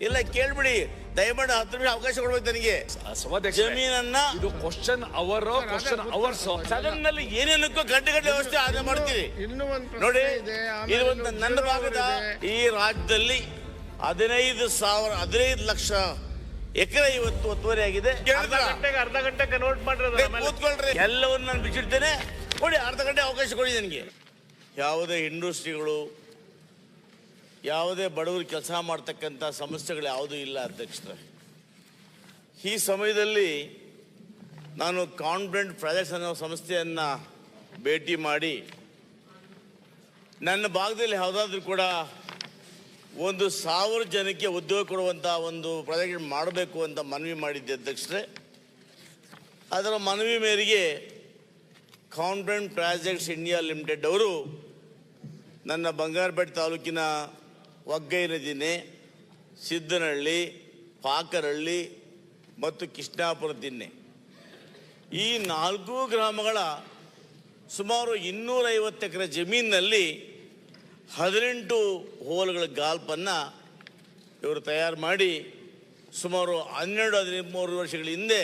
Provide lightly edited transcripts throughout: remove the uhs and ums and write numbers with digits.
ಇಲ್ಲ ಕೇಳ್ಬಿಡಿ, ದಯಮಾಡಿ 10 ನಿಮಿಷ ಅವಕಾಶ ಕೊಡ್ಬೇಕು ನನಗೆ. ಜಮೀನನ್ನ ಇದು ಕ್ವಶನ್ ಅವರ್ಸ್ ಸದನ್ ನಲ್ಲಿ ಏನೇನಕ್ಕೂ ಗಂಟೆ ವ್ಯವಸ್ಥೆ ಆದ ಮಾಡ್ತೀವಿ ನೋಡಿ. ಇದು ಒಂದು ನನ್ನ ಭಾಗದ ಈ ರಾಜ್ಯದಲ್ಲಿ 15 ಲಕ್ಷ ಎಕರೆ ಇವತ್ತು ಒತ್ತುವರಿ ಆಗಿದೆ. ಅರ್ಧ ಗಂಟೆ ಕನ್ವರ್ಟ್ ಕೂತ್ಕೊಳ್ರಿ, ಎಲ್ಲವನ್ನು ನಾನು ಬಿಚ್ಚಿಡ್ತೇನೆ. ಕೊಡಿ, ಅರ್ಧ ಗಂಟೆ ಅವಕಾಶ ಕೊಡಿ ನನಗೆ. ಯಾವುದೇ ಇಂಡಸ್ಟ್ರಿಗಳು, ಯಾವುದೇ ಬಡವರು ಕೆಲಸ ಮಾಡ್ತಕ್ಕಂಥ ಸಮಸ್ಯೆಗಳು ಯಾವುದೂ ಇಲ್ಲ ಅಧ್ಯಕ್ಷರೇ. ಈ ಸಮಯದಲ್ಲಿ ನಾನು ಕಾನ್ಫಿಡೆಂಟ್ ಪ್ರಾಜೆಕ್ಟ್ಸ್ ಅನ್ನೋ ಸಂಸ್ಥೆಯನ್ನು ಭೇಟಿ ಮಾಡಿ ನನ್ನ ಭಾಗದಲ್ಲಿ ಯಾವುದಾದ್ರೂ ಕೂಡ 1,000 ಜನಕ್ಕೆ ಉದ್ಯೋಗ ಕೊಡುವಂಥ ಒಂದು ಪ್ರಾಜೆಕ್ಟ್ ಮಾಡಬೇಕು ಅಂತ ಮನವಿ ಮಾಡಿದ್ದೆ ಅಧ್ಯಕ್ಷರೇ. ಅದರ ಮನವಿ ಮೇರೆಗೆ ಕಾನ್ಫಿಡೆಂಟ್ ಪ್ರಾಜೆಕ್ಟ್ಸ್ ಇಂಡಿಯಾ ಲಿಮಿಟೆಡ್ ಅವರು ನನ್ನ ಬಂಗಾರಪೇಟೆ ತಾಲೂಕಿನ ಒಗ್ಗೈನದಿನೆ, ಸಿದ್ದನಹಳ್ಳಿ, ಪಾಕರಹಳ್ಳಿ ಮತ್ತು ಕೃಷ್ಣಾಪುರ ದಿನ್ನೆ ಈ 4 ಗ್ರಾಮಗಳ ಸುಮಾರು 250 ಎಕರೆ ಜಮೀನಿನಲ್ಲಿ 18 ಹೋಲ್ಗಳ ಗಾಲ್ಪನ್ನು ಇವರು ತಯಾರು ಮಾಡಿ ಸುಮಾರು 12-13 ವರ್ಷಗಳ ಹಿಂದೆ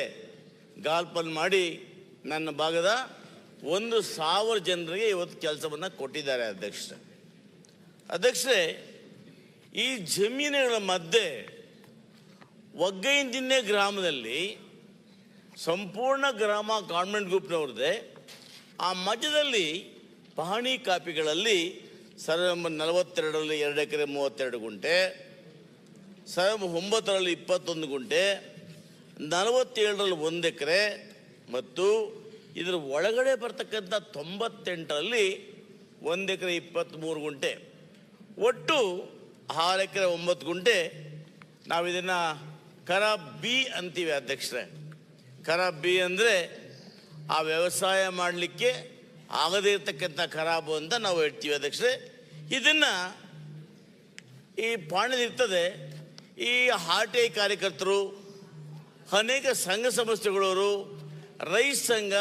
ಗಾಲ್ಪನ್ನು ಮಾಡಿ ನನ್ನ ಭಾಗದ 1,000 ಜನರಿಗೆ ಇವತ್ತು ಕೆಲಸವನ್ನು ಕೊಟ್ಟಿದ್ದಾರೆ ಅಧ್ಯಕ್ಷರೇ. ಈ ಜಮೀನುಗಳ ಮಧ್ಯೆ ಒಗ್ಗೈನದಿನ್ನೆ ಗ್ರಾಮದಲ್ಲಿ ಸಂಪೂರ್ಣ ಗ್ರಾಮ ಕಾನ್ವೆಂಟ್ ಗ್ರೂಪ್ನವ್ರದ್ದೇ. ಆ ಮಧ್ಯದಲ್ಲಿ ಪಹಣಿ ಕಾಪಿಗಳಲ್ಲಿ 1942ರಲ್ಲಿ 2 ಎಕರೆ 32 ಗುಂಟೆ, 1909ರಲ್ಲಿ 21 ಗುಂಟೆ, 47ರಲ್ಲಿ 1 ಎಕರೆ ಮತ್ತು ಇದರ ಒಳಗಡೆ ಬರ್ತಕ್ಕಂಥ 98ರಲ್ಲಿ 1 ಎಕರೆ 23 ಗುಂಟೆ, ಒಟ್ಟು 6 ಎಕರೆ 9 ಗುಂಟೆ. ನಾವು ಇದನ್ನು ಖರಾಬ್ ಬಿ ಅಂತೀವಿ ಅಧ್ಯಕ್ಷರೇ. ಖರಾಬ್ ಬಿ ಅಂದರೆ ಆ ವ್ಯವಸಾಯ ಮಾಡಲಿಕ್ಕೆ ಆಗದೇ ಇರತಕ್ಕಂಥ ಖರಾಬು ಅಂತ ನಾವು ಹೇಳ್ತೀವಿ ಅಧ್ಯಕ್ಷರೇ. ಇದನ್ನು ಈ ಪಾಣಿದಿರ್ತದೆ. ಈ RTI ಕಾರ್ಯಕರ್ತರು, ಅನೇಕ ಸಂಘ ಸಂಸ್ಥೆಗಳವರು, ರೈತ ಸಂಘ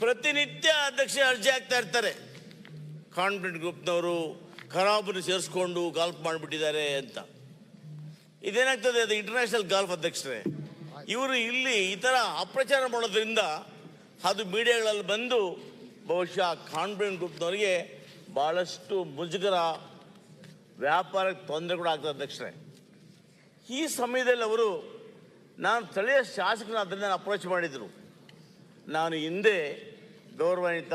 ಪ್ರತಿನಿತ್ಯ ಅಧ್ಯಕ್ಷ ಅರ್ಜಿ ಹಾಕ್ತಾ ಇರ್ತಾರೆ. ಕಾನ್ಫಿಡೆಂಟ್ ಗ್ರೂಪ್ನವರು ಖರಾಬನ್ನು ಸೇರಿಸ್ಕೊಂಡು ಗಾಲ್ಫ್ ಮಾಡಿಬಿಟ್ಟಿದ್ದಾರೆ ಅಂತ. ಇದೇನಾಗ್ತದೆ, ಅದು ಇಂಟರ್ನ್ಯಾಷನಲ್ ಗಾಲ್ಫ್ ಅಧ್ಯಕ್ಷರೇ. ಇವರು ಇಲ್ಲಿ ಈ ಥರ ಅಪ್ರಚಾರ ಮಾಡೋದ್ರಿಂದ ಅದು ಮೀಡಿಯಾಗಳಲ್ಲಿ ಬಂದು ಬಹುಶಃ ಕಾನ್ಫಿಡೆಂಟ್ ಗ್ರೂಪ್ನವರಿಗೆ ಭಾಳಷ್ಟು ಮುಜುಗರ, ವ್ಯಾಪಾರಕ್ಕೆ ತೊಂದರೆ ಕೂಡ ಆಗ್ತದೆ ಅಧ್ಯಕ್ಷರೇ. ಈ ಸಮಯದಲ್ಲಿ ಅವರು ನಾನು ಸ್ಥಳೀಯ ಶಾಸಕನಾದ್ದರಿಂದ ಅಪ್ರೋಚ್ ಮಾಡಿದರು. ನಾನು ಹಿಂದೆ ಗೌರವಾನ್ವಿತ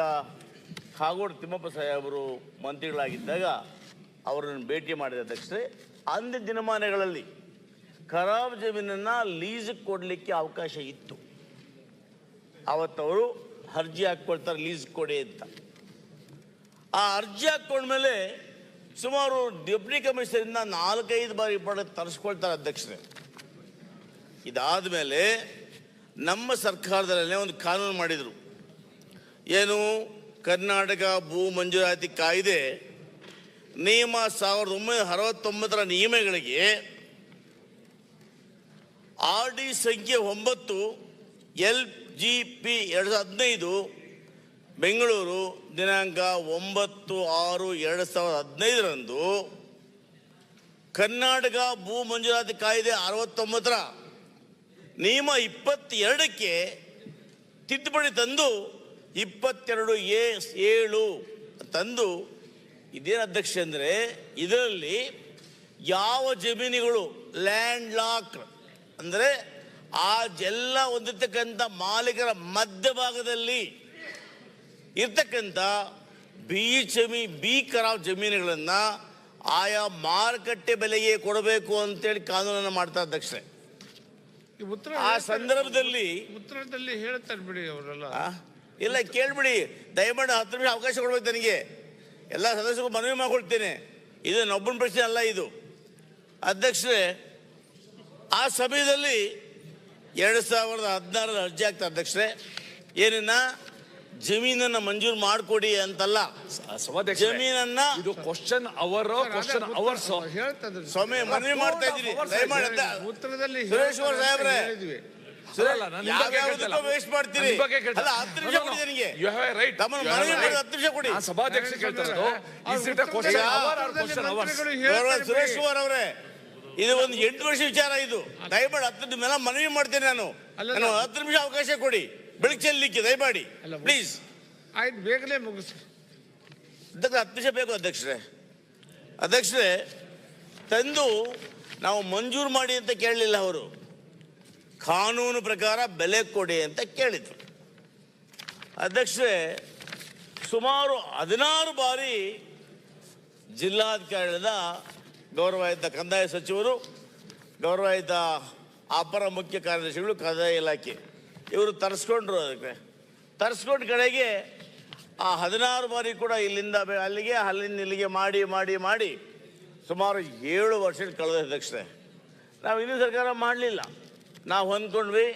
ಕಾಗೋಡು ತಿಮ್ಮಪ್ಪ ಸಾಹೇಬರು ಮಂತ್ರಿಗಳಾಗಿದ್ದಾಗ ಅವರನ್ನು ಭೇಟಿ ಮಾಡಿದ ಅಧ್ಯಕ್ಷರೇ. ಅಂದಿನ ದಿನಮಾನಗಳಲ್ಲಿ ಖರಾಬ್ ಜಮೀನನ್ನು ಲೀಸ್ಗೆ ಕೊಡಲಿಕ್ಕೆ ಅವಕಾಶ ಇತ್ತು. ಅವತ್ತವರು ಅರ್ಜಿ ಹಾಕ್ಕೊಳ್ತಾರೆ ಲೀಸ್ ಕೊಡಿ ಅಂತ. ಆ ಅರ್ಜಿ ಹಾಕ್ಕೊಂಡ್ಮೇಲೆ ಸುಮಾರು ಡೆಪ್ಯೂಟಿ ಕಮಿಷನರಿಂದ 4-5 ಬಾರಿ ತರಿಸ್ಕೊಳ್ತಾರೆ ಅಧ್ಯಕ್ಷರೇ. ಇದಾದ ಮೇಲೆ ನಮ್ಮ ಸರ್ಕಾರದಲ್ಲೇ ಒಂದು ಕಾನೂನು ಮಾಡಿದರು. ಏನು, ಕರ್ನಾಟಕ ಭೂ ಮಂಜೂರಾತಿ ಕಾಯ್ದೆ ನಿಯಮ 1969ರ ನಿಯಮಗಳಿಗೆ RD ಸಂಖ್ಯೆ 9 LGP 2015 ಬೆಂಗಳೂರು ದಿನಾಂಕ 9/6/2015ರಂದು ಕರ್ನಾಟಕ ಭೂ ಮಂಜೂರಾತಿ ಕಾಯ್ದೆ 69ರ ನಿಯಮ 22ಕ್ಕೆ ತಿದ್ದುಪಡಿ ತಂದು 22A7 ತಂದು, ಇದೇನು ಅಧ್ಯಕ್ಷ ಅಂದರೆ ಇದರಲ್ಲಿ ಯಾವ ಜಮೀನುಗಳು ಲ್ಯಾಂಡ್ ಲಾಕ್ ಅಂದರೆ ಆ ಎಲ್ಲ ಹೊಂದಿರ್ತಕ್ಕಂಥ ಮಾಲೀಕರ ಮಧ್ಯಭಾಗದಲ್ಲಿ ಇರ್ತಕ್ಕಂಥ ಬಿ ಖರಾಬ್ ಜಮೀನುಗಳನ್ನು ಆಯಾ ಮಾರುಕಟ್ಟೆ ಬೆಲೆಗೆ ಕೊಡಬೇಕು ಅಂತೇಳಿ ಕಾನೂನನ್ನು ಮಾಡ್ತಾರೆ ಅಧ್ಯಕ್ಷರೇ. ಆ ಸಂದರ್ಭದಲ್ಲಿ ಉತ್ತರದಲ್ಲಿ ಹೇಳ್ತಾರೆ ಬಿಡಿ ಅವರೆಲ್ಲ. ಇಲ್ಲ ಕೇಳ್ಬಿಡಿ, ದಯಮಾಡಿ 10 ನಿಮಿಷ ಅವಕಾಶ ಕೊಡ್ಬೇಕು ನನಗೆ. ಎಲ್ಲ ಸದಸ್ಯರಿಗೂ ಮನವಿ ಮಾಡ್ಕೊಳ್ತೇನೆ. ಇದು ನೊಬ್ಬನ ಪ್ರಶ್ನೆ ಅಲ್ಲ ಇದು ಅಧ್ಯಕ್ಷರೇ. ಆ ಸಮಯದಲ್ಲಿ 2016ರಲ್ಲಿ ಅರ್ಜಿ ಆಗ್ತದೆ ಅಧ್ಯಕ್ಷರೇ. ಏನನ್ನ ಜಮೀನನ್ನು ಮಂಜೂರು ಮಾಡಿಕೊಡಿ ಅಂತಲ್ಲ, ಜಮೀನನ್ನ ಇದು ಕ್ವಶನ್ ಅವರ್ಸ್ ಸ್ವಾಮಿ ಮನವಿ ಮಾಡ್ತಾ ಇದ್ದೀನಿ. ದಯಮಾಡಿ ಉತ್ತರದಲ್ಲಿ ಸುರೇಶ್ ಅವರು ಸಾಹೇಬ್ರೆ, ವೇಸ್ಟ್ ಮಾಡ್ತೀರಿ. ಅಲ್ಲ 10 ನಿಮಿಷ ಕೊಡಿ ನನಗೆ. ತಮ್ಮನ್ನು ಮನವಿ ಮಾಡಿ 10 ನಿಮಿಷ ಕೊಡಿ. ಸಭಾಧ್ಯಕ್ಷ ಕೇಳ್ತಾರೆ ಸುರೇಶ್ ಕುಮಾರ್ ಅವರೇ, ಇದು ಒಂದು 8 ವರ್ಷ ವಿಚಾರ. ಇದು ದಯಮಾಡಿ 10 ನಿಮಿಷ ಮನವಿ ಮಾಡ್ತೇನೆ ನಾನು. ಅಲ್ಲ, ನಾನು 10 ನಿಮಿಷ ಅವಕಾಶ ಕೊಡಿ ಬೆಳಕು ಚೆಲ್ಲಲಿಕ್ಕೆ ದಯಮಾಡಿ ಪ್ಲೀಸ್. ಆಯ್ತು, ಬೇಗನೆ ಮುಗಿಸಿ. 10 ನಿಮಿಷ ಬೇಕು ಅಧ್ಯಕ್ಷರೇ. ತಂದು ನಾವು ಮಂಜೂರು ಮಾಡಿ ಅಂತ ಕೇಳಲಿಲ್ಲ, ಅವರು ಕಾನೂನು ಪ್ರಕಾರ ಬೆಲೆ ಕೊಡಿ ಅಂತ ಕೇಳಿದ್ರು. ಅಧ್ಯಕ್ಷರೇ, ಸುಮಾರು 16 ಬಾರಿ ಜಿಲ್ಲಾಧಿಕಾರಿಗಳಿಂದ ಗೌರವಾಯುತ ಕಂದಾಯ ಸಚಿವರು, ಗೌರವಾಯುತ ಅಪರ ಮುಖ್ಯ ಕಾರ್ಯದರ್ಶಿಗಳು, ಕಂದಾಯ ಇಲಾಖೆ ಇವರು ತರಿಸ್ಕೊಂಡ್ರು. ಅದಕ್ಕೆ ತರಿಸ್ಕೊಂಡ ಕಡೆಗೆ ಆ 16 ಬಾರಿ ಕೂಡ ಇಲ್ಲಿಂದ ಅಲ್ಲಿಗೆ ಅಲ್ಲಿಂದ ಇಲ್ಲಿಗೆ ಮಾಡಿ ಮಾಡಿ ಮಾಡಿ ಸುಮಾರು 7 ವರ್ಷ ಕಳೆದ. ಅಧ್ಯಕ್ಷರೇ, ನಾವು ಇನ್ನೂ ಸರ್ಕಾರ ಮಾಡಲಿಲ್ಲ. ನಾವು ಹೊಂದ್ಕೊಂಡ್ವಿ,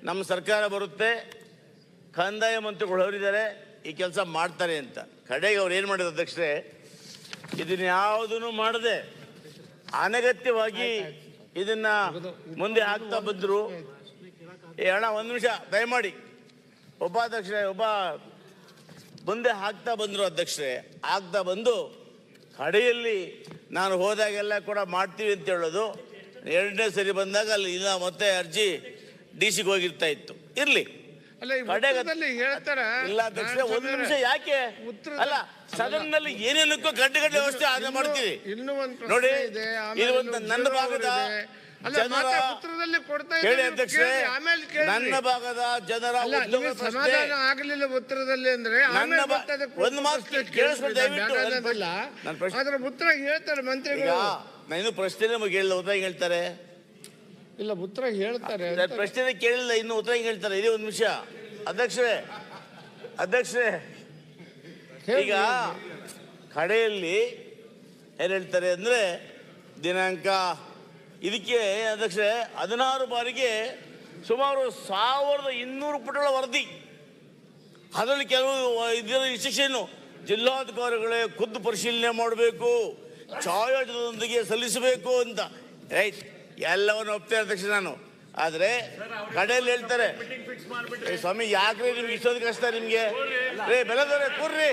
ನಮ್ಮ ಸರ್ಕಾರ ಬರುತ್ತೆ, ಕಂದಾಯ ಮಂತ್ರಿಗಳು ಅವರಿದ್ದಾರೆ, ಈ ಕೆಲಸ ಮಾಡ್ತಾರೆ ಅಂತ. ಕಡೆಗೆ ಅವ್ರು ಏನು ಮಾಡಿದ್ರು ಅಧ್ಯಕ್ಷರೇ, ಇದನ್ನ ಯಾವುದನ್ನು ಮಾಡದೆ ಅನಗತ್ಯವಾಗಿ ಇದನ್ನ ಮುಂದೆ ಹಾಕ್ತಾ ಬಂದರು. ಅಣ್ಣ ಒಂದು ನಿಮಿಷ ದಯಮಾಡಿ, ಉಪಾಧ್ಯಕ್ಷರೇ, ಮುಂದೆ ಹಾಕ್ತಾ ಬಂದರು ಅಧ್ಯಕ್ಷರೇ. ಆಗ್ತಾ ಬಂದು ಕಡೆಯಲ್ಲಿ ನಾನು ಹೋದಾಗೆಲ್ಲ ಕೂಡ ಮಾಡ್ತೀವಿ ಅಂತ ಹೇಳೋದು, 2ನೇ ಸರಿ ಬಂದಾಗ ಅಲ್ಲಿ ಇಲ್ಲ ಮತ್ತೆ ಅರ್ಜಿ DC-ಗೆ ಹೋಗಿರ್ತಾ ಇತ್ತು. ಇರ್ಲಿ, ಹೇಳ್ತಾರ ಇಲ್ಲ ಅಧ್ಯಕ್ಷರೇ, 1 ನಿಮಿಷ ಯಾಕೆ ಅಲ್ಲ, ಸದನದಲ್ಲಿ ಏನೇನಕ್ಕೂ ಗಡ್ಡೆ ವ್ಯವಸ್ಥೆ ಆದ ಮಾಡ್ತೀವಿ ನೋಡಿ. ಇದು ಒಂದು ನನ್ನ ಭಾಗದ ಜನರ ಕೇಳಿ ಅಧ್ಯಕ್ಷರೇ, ನನ್ನ ಭಾಗದ ಜನರ ಸಮಾಧಾನ ಆಗಲಿಲ್ಲ ಉತ್ತರದಲ್ಲಿ ಅಂದ್ರೆ ಒಂದು ಮಾತು ಕೇಳಿಸ್ಕೊಂಡು ದಯವಿಟ್ಟು ಅದರ ಉತ್ತರ ಹೇಳ್ತಾರೆ ಮಂತ್ರಿಗಳು. ನಾನು ಪ್ರಶ್ನೆ ಕೇಳಿಲ್ಲ, ಉತ್ತರ ಹೇಳ್ತಾರೆ. ಇಲ್ಲ, ಉತ್ತರ ಹೇಳ್ತಾರೆ. ಪ್ರಶ್ನೆ ಕೇಳಿಲ್ಲ, ಇನ್ನು ಉತ್ತರ ಹೇಳ್ತಾರೆ. ಇದೇ 1 ನಿಮಿಷ ಅಧ್ಯಕ್ಷರೇ. ಈಗ ಕಡೆಯಲ್ಲಿ ಏನು ಹೇಳ್ತಾರೆ ಅಂದ್ರೆ, ದಿನಾಂಕ ಇದಕ್ಕೆ ಅಧ್ಯಕ್ಷರೇ 16 ಬಾರಿಗೆ ಸುಮಾರು 1200 ಪುಟಗಳ ವರದಿ. ಅದರಲ್ಲಿ ಕೆಲವು ಇದರ ಇನ್ಸ್ಟ್ರಕ್ಷನ್ ಜಿಲ್ಲಾಧಿಕಾರಿಗಳೇ ಖುದ್ದು ಪರಿಶೀಲನೆ ಮಾಡಬೇಕು, ಛಾಯಾಚಿತ್ರದೊಂದಿಗೆ ಸಲ್ಲಿಸಬೇಕು ಅಂತ. ರೈಟ್, ಎಲ್ಲವನ್ನು ಒಪ್ತೇನೆ ಅಧ್ಯಕ್ಷ ನಾನು. ಆದರೆ ಕಡೆಯಲ್ಲಿ ಹೇಳ್ತಾರೆ, ಸ್ವಾಮಿ ಯಾಕ್ರಿ ನಿಮ್ಗೆ ಇಷ್ಟೊಂದು ಕಷ್ಟ ನಿಮ್ಗೆ? ಬೆಳೆದವ್ರೆ ಕೂರ್ರಿ,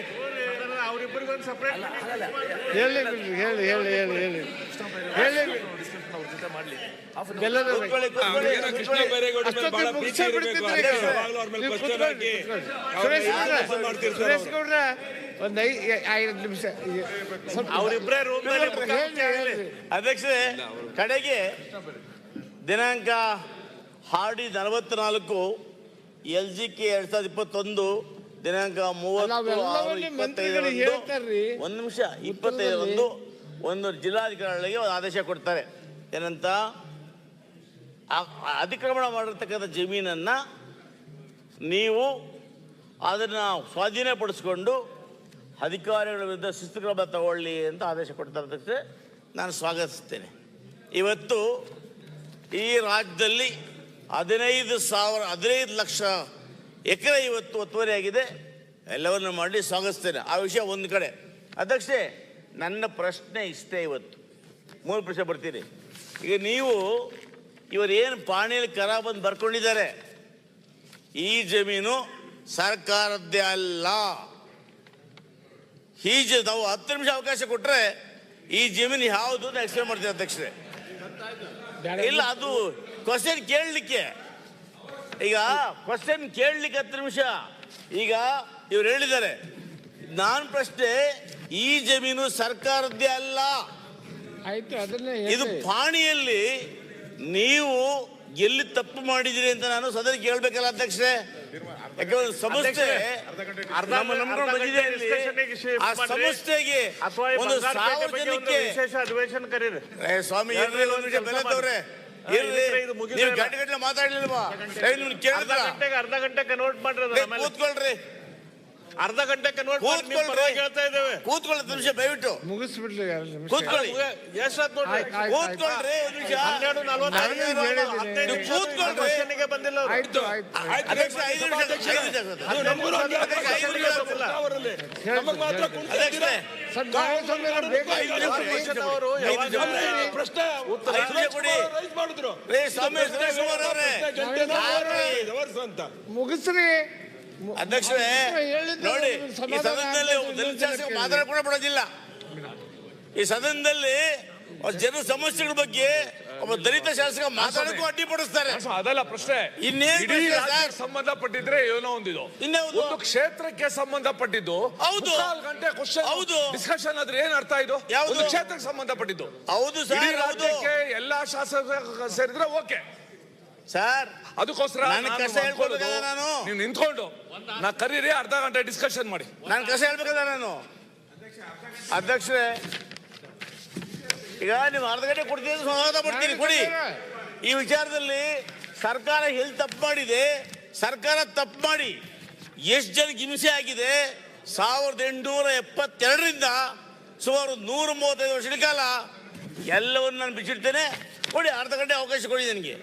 ಒಂದು 5 ನಿಮಿಷ ಅಧ್ಯಕ್ಷರೇ. ಕಡೆಗೆ ದಿನಾಂಕ RD 44 LGK 2021 ದಿನಾಂಕ 30/6/25 1 ನಿಮಿಷ 25 ಒಂದು ಜಿಲ್ಲಾಧಿಕಾರಿಗಳಿಗೆ ಒಂದು ಆದೇಶ ಕೊಡ್ತಾರೆ. ಏನಂತ, ಅತಿಕ್ರಮಣ ಮಾಡಿರ್ತಕ್ಕಂಥ ಜಮೀನನ್ನು ನೀವು ಅದನ್ನು ಸ್ವಾಧೀನಪಡಿಸ್ಕೊಂಡು ಅಧಿಕಾರಿಗಳ ವಿರುದ್ಧ ಶಿಸ್ತು ಕ್ರಮ ತಗೊಳ್ಳಿ ಅಂತ ಆದೇಶ ಕೊಡ್ತಾರೆ. ಅಧ್ಯಕ್ಷರೇ, ನಾನು ಸ್ವಾಗತಿಸ್ತೇನೆ. ಇವತ್ತು ಈ ರಾಜ್ಯದಲ್ಲಿ 15 ಲಕ್ಷ ಎಕರೆ ಇವತ್ತು ಒತ್ತುವರಿಯಾಗಿದೆ. ಎಲ್ಲವನ್ನು ಮಾಡಿ ಸ್ವಾಗತಿಸ್ತೇನೆ. ಆ ವಿಷಯ ಒಂದು ಕಡೆ. ಅಧ್ಯಕ್ಷೆ, ನನ್ನ ಪ್ರಶ್ನೆ ಇಷ್ಟೇ. ಇವತ್ತು 3 ಪ್ರಶ್ನೆ ಬರ್ತೀನಿ. ಈಗ ನೀವು ಇವರೇನು ಪಾಣಿಯಲ್ಲಿ ಕರ ಬಂದು ಬರ್ಕೊಂಡಿದ್ದಾರೆ, ಈ ಜಮೀನು ಸರ್ಕಾರದ್ದೇ ಅಲ್ಲ. ನಾವು 10 ನಿಮಿಷ ಅವಕಾಶ ಕೊಟ್ಟರೆ ಈ ಜಮೀನು ಯಾವುದು ಅಂತ ಎಕ್ಸ್ಪ್ಲೇನ್ ಮಾಡ್ತೀನಿ ಅಧ್ಯಕ್ಷರೇ. ಇಲ್ಲ, ಅದು ಕ್ವಶನ್ ಕೇಳಲಿಕ್ಕೆ, ಈಗ ಕ್ವಶನ್ ಕೇಳಲಿಕ್ಕೆ 10 ನಿಮಿಷ. ಈಗ ಇವ್ರು ಹೇಳಿದ್ದಾರೆ, ನಾನು ಪ್ರಶ್ನೆ, ಈ ಜಮೀನು ಸರ್ಕಾರದ್ದೇ ಅಲ್ಲ, ಆಯ್ತು, ಅದನ್ನೇ ಇದು ಪಾಣಿಯಲ್ಲಿ ನೀವು ಎಲ್ಲಿ ತಪ್ಪು ಮಾಡಿದಿರಿ ಅಂತ ನಾನು ಸದನಕ್ಕೆ ಹೇಳ್ಬೇಕಲ್ಲ ಅಧ್ಯಕ್ಷರೇ. ಯಾಕಂದ್ರೆ ಸಂಸ್ಥೆ ಆ ಸಂಸ್ಥೆಗೆ ಒಂದು ಸಾರ್ವಜನಿಕ ವಿಶೇಷ ಅಧಿವೇಶನ ಕರೀರಿ. ಸ್ವಾಮಿ ಬೆಲೆದವ್ರೆ ನೀವು ಗಂಟೆ ಮಾತಾಡ್ಲಿಲ್ವಾ? ಅರ್ಧ ಗಂಟೆ ಕನ್ವರ್ಟ್ ಮಾಡ್ರಿ, ಕೂತ್ಕೊಳ್ರಿ. ಅರ್ಧ ಗಂಟೆ ಕನ್ವರ್ಟ್ ಹೇಳ್ತಾ ಇದ್ದೇವೆ. ಕೂತ್ಕೊಳ್ಳಿ ನಿಮಿಷ, ದಯವಿಟ್ಟು ಮುಗಿಸ್ಬಿಡ್ಲಿ. ಕೂತ್ಕೊಳ್ಳಿ, ಎಷ್ಟಾದ್ ನೋಡ್ರಿ, ಕೂತ್ಕೊಳ್ರಿ. 12:45 ಕೂತ್ಕೊಳ್ರಿ. ಬಂದಿಲ್ಲ. ಆಯ್ತು, ಅಧ್ಯಕ್ಷ 5 ನಿಮಿಷ ಮುಗಿಸ್ರಿ ಅಧ್ಯಕ್ಷರೇ. ನೋಡಿ, ಈ ಸದನದಲ್ಲಿ ಮಾತಾಡ ಕೂಡ ಬಿಡೋದಿಲ್ಲ. ಈ ಸದನದಲ್ಲಿ ಜನರ ಸಮಸ್ಯೆಗಳ ಬಗ್ಗೆ ಒಬ್ಬ ದಲಿತ ಶಾಸಕ ಮಾತಾಡಕ್ಕೂ ಅಡ್ಡಿಪಡಿಸ್ತಾರೆ. ಅದಲ್ಲ ಪ್ರಶ್ನೆ. ಇನ್ನೇನ್ ಇಡೀ ಪ್ರಶ್ನೆ ರಾಜ್ಯಕ್ಕೆ ಸರ್? ಸಂಬಂಧಪಟ್ಟಿದ್ರೆ ಏನೋ ಒಂದಿದು. ಇನ್ಯಾವುದು? ಒಂದು ಕ್ಷೇತ್ರಕ್ಕೆ ಸಂಬಂಧಪಟ್ಟಿದ್ದು. ಹೌದು. 3 ಗಂಟೆ ಕ್ವಶನ್ ಹೌದು. ಡಿಸ್ಕಷನ್ ಆದ್ರೆ ಏನ್ ಅರ್ಥ ಇದು? ಯಾವುದು? ಒಂದು ಕ್ಷೇತ್ರಕ್ಕೆ ಸಂಬಂಧಪಟ್ಟಿದ್ದು. ಹೌದು ಇಡೀ ಸರ್, ಹೌದು ರಾಜ್ಯಕ್ಕೆ ಎಲ್ಲಾ ಶಾಸಕ ಸೇರಿದ್ರೆ ಓಕೆ ಸರ್. ಅದಕ್ಕೋಸ್ಕರ ನಾನು ಕಷ್ಟ ಹೇಳ್ಕೊಳ್ಬೇಕಲ್ಲ ನಾನು. ನೀವು ನಿಂತ್ಕೊಂಡು ನಾ ಕರೀರಿ, ಅರ್ಧ ಗಂಟೆ ಡಿಸ್ಕಷನ್ ಮಾಡಿ. ನಾನು ಕಷ್ಟ ಹೇಳ್ಬೇಕಲ್ಲ ನಾನು. ಅಧ್ಯಕ್ಷರೇ, ಈಗ ನೀವು ಅರ್ಧ ಗಂಟೆ ಕೊಡ್ತೀನಿ, ಸ್ವಾಗತ ಪಡ್ತೀನಿ, ಕೊಡಿ. ಈ ವಿಚಾರದಲ್ಲಿ ಸರ್ಕಾರ ಎಲ್ಲಿ ತಪ್ಪು ಮಾಡಿದೆ, ಸರ್ಕಾರ ತಪ್ಪು ಮಾಡಿ ಎಷ್ಟು ಜನಕ್ಕೆ ಹಿಂಸೆ ಆಗಿದೆ. 1872ರಿಂದ ಸುಮಾರು 135 ವರ್ಷಗಳ ಕಾಲ ಎಲ್ಲವನ್ನು ನಾನು ಬಿಚ್ಚಿಡ್ತೇನೆ. ಕೊಡಿ, ಅರ್ಧ ಗಂಟೆ ಅವಕಾಶ ಕೊಡಿ ನನಗೆ.